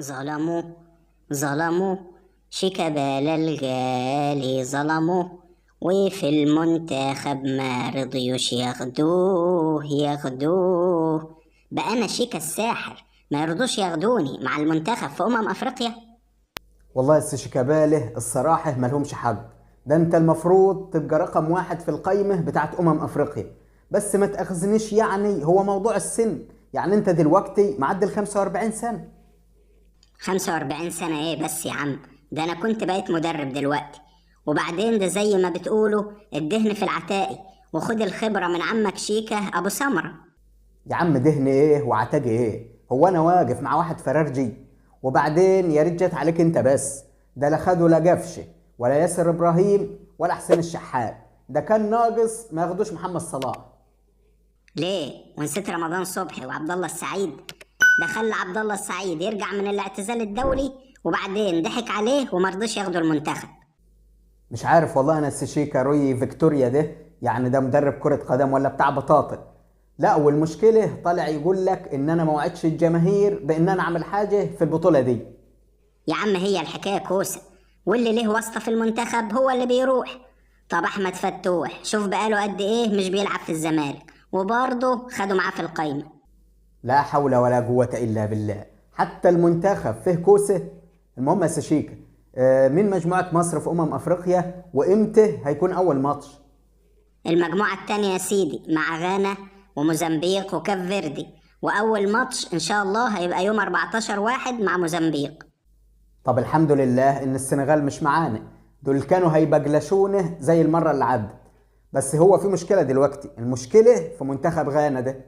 ظلموا ظلموا شيكابالا الغالي ظلموا، وفي المنتخب ما رضيوش ياخدوه. بقى انا شيكا الساحر ما يرضوش ياخدوني مع المنتخب في افريقيا. والله شيكاباله الصراحة ملهمش حق. ده انت المفروض تبقى رقم واحد في القايمة بتاعت افريقيا. بس ما تأخذنيش، يعني هو موضوع السن، يعني انت دلوقتي معدل 45 سنة. 45 سنة ايه بس يا عم؟ ده انا كنت بقيت مدرب دلوقتي. وبعدين ده زي ما بتقولوا الدهن في العتاقي، وخد الخبرة من عمك شيكا ابو سمرة. يا عم دهن ايه وعتاج ايه؟ هو انا واقف مع واحد فرارجي؟ وبعدين يا ريت جت عليك انت بس، ده لا خدوا لا جفشه ولا ياسر ابراهيم ولا حسين الشحات، ده كان ناقص ما ياخدوش محمد صلاح. ليه ونسيت رمضان صبحي وعبد الله السعيد؟ ده خلى عبد الله السعيد يرجع من الاعتزال الدولي، وبعدين ضحك عليه ومرضيش ياخدوا المنتخب. مش عارف والله انا السيشيكا روي فيكتوريا ده، يعني ده مدرب كرة قدم ولا بتاع بطاطا؟ لا، والمشكلة طالع يقول لك ان انا ما وعدتش الجماهير بان انا اعمل حاجة في البطولة دي. يا عم هي الحكاية كوسة، واللي له واسطة في المنتخب هو اللي بيروح. طب احمد فتوح شوف بقاله قد ايه مش بيلعب في الزمالك، وبرضه خدوا معاه في القايمة. لا حول ولا قوة الا بالله، حتى المنتخب فيه كوسة. المهم يا سيشيكا، مين مجموعة مصر في افريقيا وامتى هيكون اول ماتش؟ المجموعة التانية يا سيدي مع غانا وموزمبيق وكاب فيردي، واول ماتش ان شاء الله هيبقى يوم 14/1 مع موزمبيق. طب الحمد لله ان السنغال مش معانا، دول كانوا هيبجلشونه زي المرة اللي عدت. بس هو في مشكلة دلوقتي، المشكلة في منتخب غانا ده.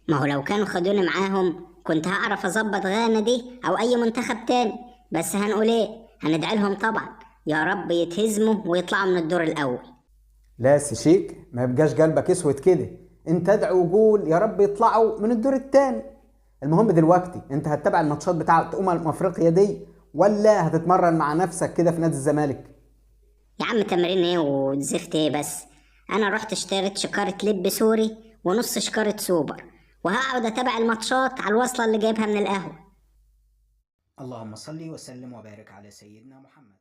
ما هو لو كانوا خدوني معاهم كنت هعرف اظبط غانا دي او اي منتخب تاني. بس هنقول ايه؟ هندعي لهم طبعا، يا رب يتهزموا ويطلعوا من الدور الاول. لا سيشيك، ما يبقاش قلبك اسود كده، انت ادعي وقول يا رب يطلعوا من الدور الثاني. المهم دلوقتي انت هتتابع الماتشات بتاعه افريقيا دي ولا هتتمرن مع نفسك كده في نادي الزمالك؟ يا عم تمرين ايه وزفت ايه بس؟ انا رحت اشتريت شكارة لب سوري ونص شكارة سوبر، وهقعد اتابع الماتشات على الوصلة اللي جايبها من القهوة. اللهم صل وسلم وبارك على سيدنا محمد.